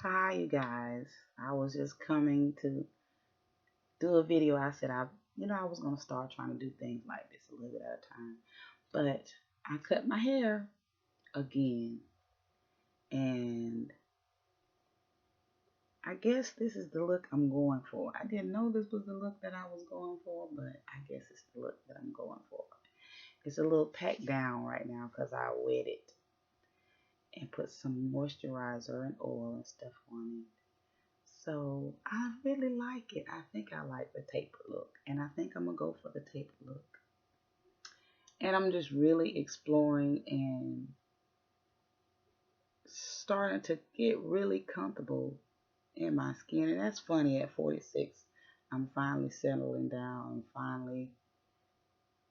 Hi, you guys. I was just coming to do a video. I said I was gonna start trying to do things like this a little bit at a time, but I cut my hair again, and I guess this is the look I'm going for. I didn't know this was the look that I was going for, but I guess it's the look that I'm going for. It's a little packed down right now because I wet it and put some moisturizer and oil and stuff on it. So I really like it. I think I like the taper look, and I think I'm gonna go for the taper look. And I'm just really exploring and starting to get really comfortable in my skin. And that's funny, at 46, I'm finally settling down and finally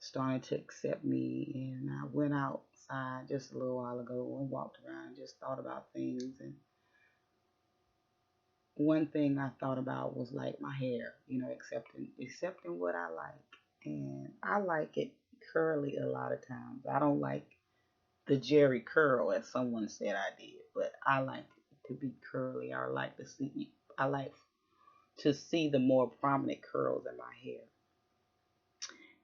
starting to accept me. And I went outside just a little while ago and walked around and just thought about things. And one thing I thought about was like my hair, accepting what I like. And I like it curly a lot of times. I don't like the Jerry curl as someone said I did, but I like it to be curly. I like to see the more prominent curls in my hair.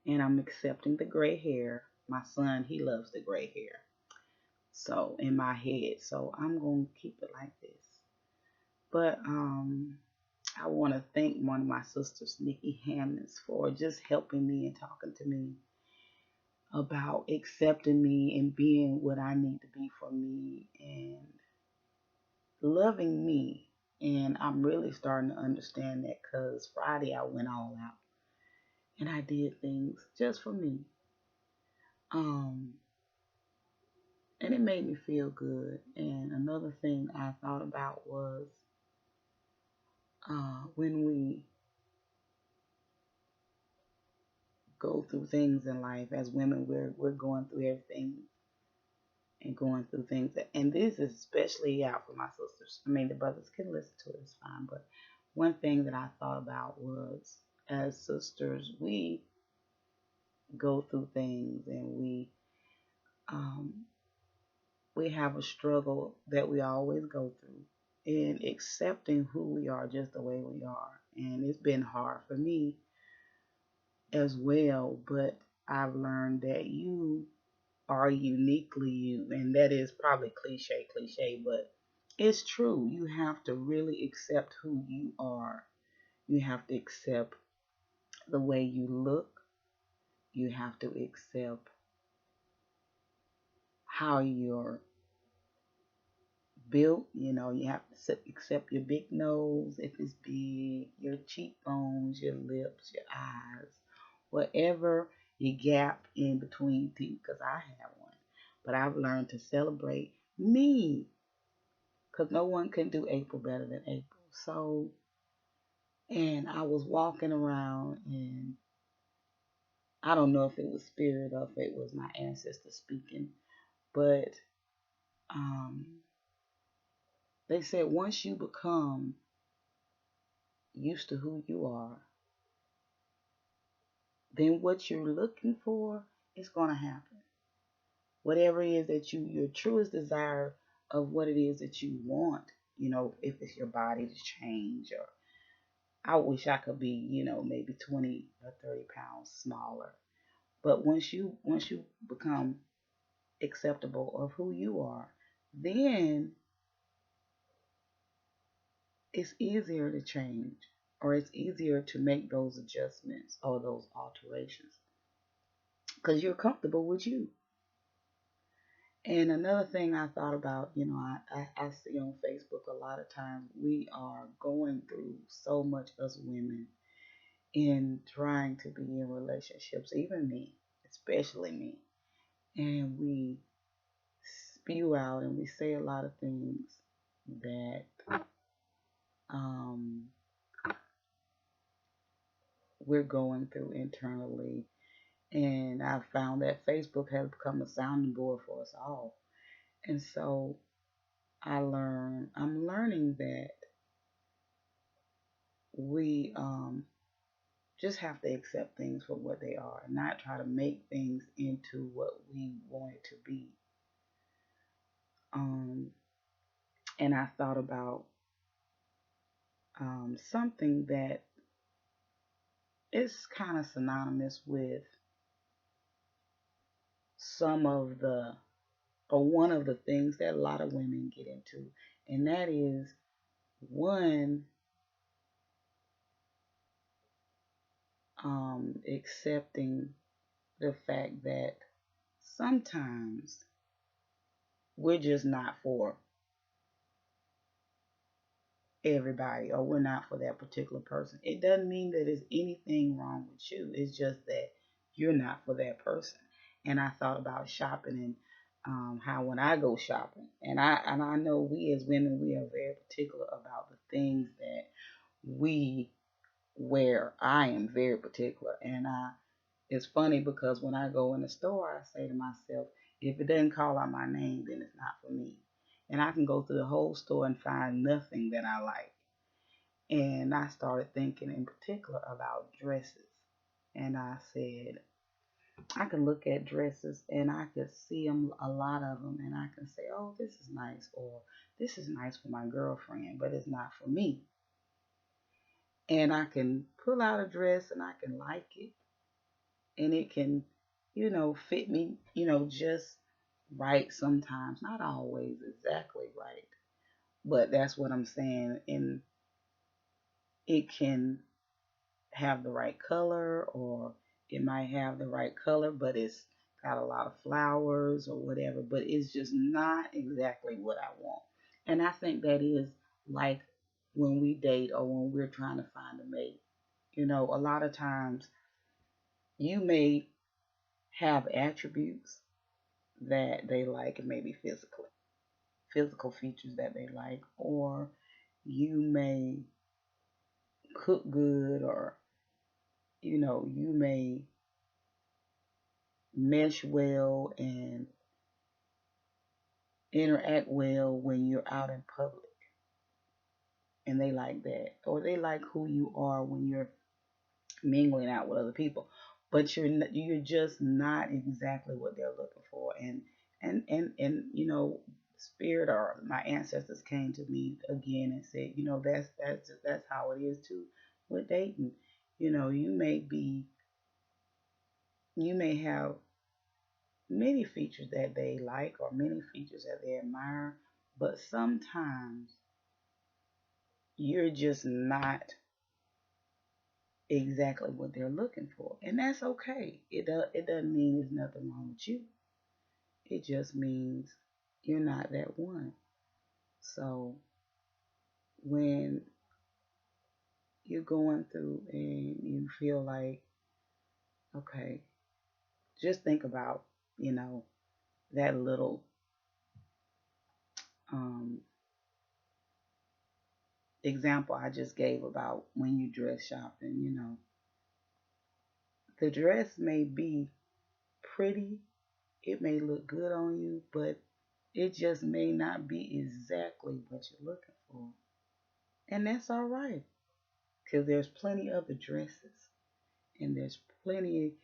And I'm accepting the gray hair. My son, he loves the gray hair. So in my head, so I'm gonna keep it like this. But I want to thank one of my sisters, Nikki Hammonds, for just helping me and talking to me about accepting me and being what I need to be for me and loving me. And I'm really starting to understand that because Friday I went all out and I did things just for me. Um, and it made me feel good. And another thing I thought about was when we go through things in life as women, we're going through everything and going through things. And this is especially out for my sisters. I mean, the brothers can listen to it, it's fine. But one thing that I thought about was, as sisters, we go through things and um, we have a struggle that we always go through in accepting who we are just the way we are. And it's been hard for me as well, but I've learned that you are uniquely you. And that is probably cliche, but it's true. You have to really accept who you are. You have to accept the way you look. You have to accept how you're built. You have to accept your big nose if it's big, your cheekbones, your lips, your eyes, whatever your gap in between teeth, because I have one. But I've learned to celebrate me because no one can do April better than April. So, and I was walking around, and I don't know if it was spirit or if it was my ancestor speaking, but um, they said once you become used to who you are, then what you're looking for is going to happen. Whatever it is that your truest desire of what it is that you want, if it's your body to change, or I wish I could be, maybe 20 or 30 pounds smaller. But once you become acceptable of who you are, then it's easier to change, or it's easier to make those adjustments or those alterations because you're comfortable with you. And another thing I thought about, I see on Facebook a lot of times we are going through so much as women in trying to be in relationships, even me, especially me. And we spew out and we say a lot of things that um, we're going through internally. And I found that Facebook has become a sounding board for us all. And so I'm learning that we just have to accept things for what they are and not try to make things into what we want it to be. Um, and I thought about something that is kind of synonymous with some of the, or one of the things that a lot of women get into, and that is one, accepting the fact that sometimes we're just not for everybody, or we're not for that particular person. It doesn't mean that there's anything wrong with you. It's just that you're not for that person. And I thought about shopping, and how when I go shopping, and I know we as women, we are very particular about the things that we wear. I am very particular, and it's funny because when I go in the store, I say to myself, if it doesn't call out my name, then it's not for me. And I can go through the whole store and find nothing that I like. And I started thinking in particular about dresses. And I said, I can look at dresses and I could see them, a lot of them, and I can say, oh, this is nice, or this is nice for my girlfriend, but it's not for me. And I can pull out a dress and I can like it, and it can, fit me, just right sometimes, not always exactly right, but that's what I'm saying. And it can have the right color, or it might have the right color, but it's got a lot of flowers or whatever, but it's just not exactly what I want. And I think that is like when we date or when we're trying to find a mate. A lot of times you may have attributes that they like, maybe physical features that they like, or you may cook good, or you may mesh well and interact well when you're out in public, and they like that, or they like who you are when you're mingling out with other people, but you're just not exactly what they're looking for. And spirit or my ancestors came to me again and said, that's how it is too with dating. You may have many features that they like, or many features that they admire, but sometimes you're just not exactly what they're looking for, and that's okay. It doesn't mean there's nothing wrong with you. It just means you're not that one. So when you're going through and you feel like, okay, just think about, you know, that little um, example I just gave about when you dress shopping. The dress may be pretty, it may look good on you, but it just may not be exactly what you're looking for. And that's all right, because there's plenty of other dresses, and there's plenty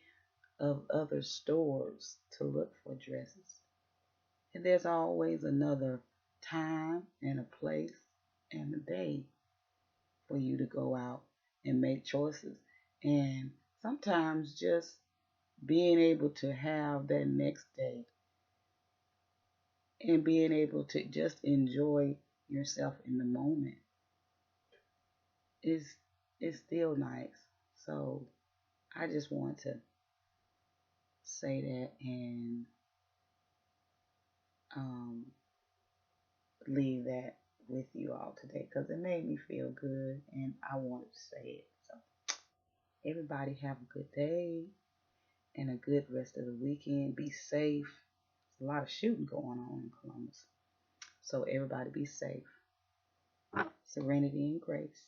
of other stores to look for dresses. And there's always another time and a place and a day for you to go out and make choices. And sometimes just being able to have that next day and being able to just enjoy yourself in the moment is still nice. So I just want to say that, and um, leave that with you all today, because it made me feel good and I wanted to say it. So everybody have a good day and a good rest of the weekend. Be safe. There's a lot of shooting going on in Columbus. So everybody be safe. Serenity and grace.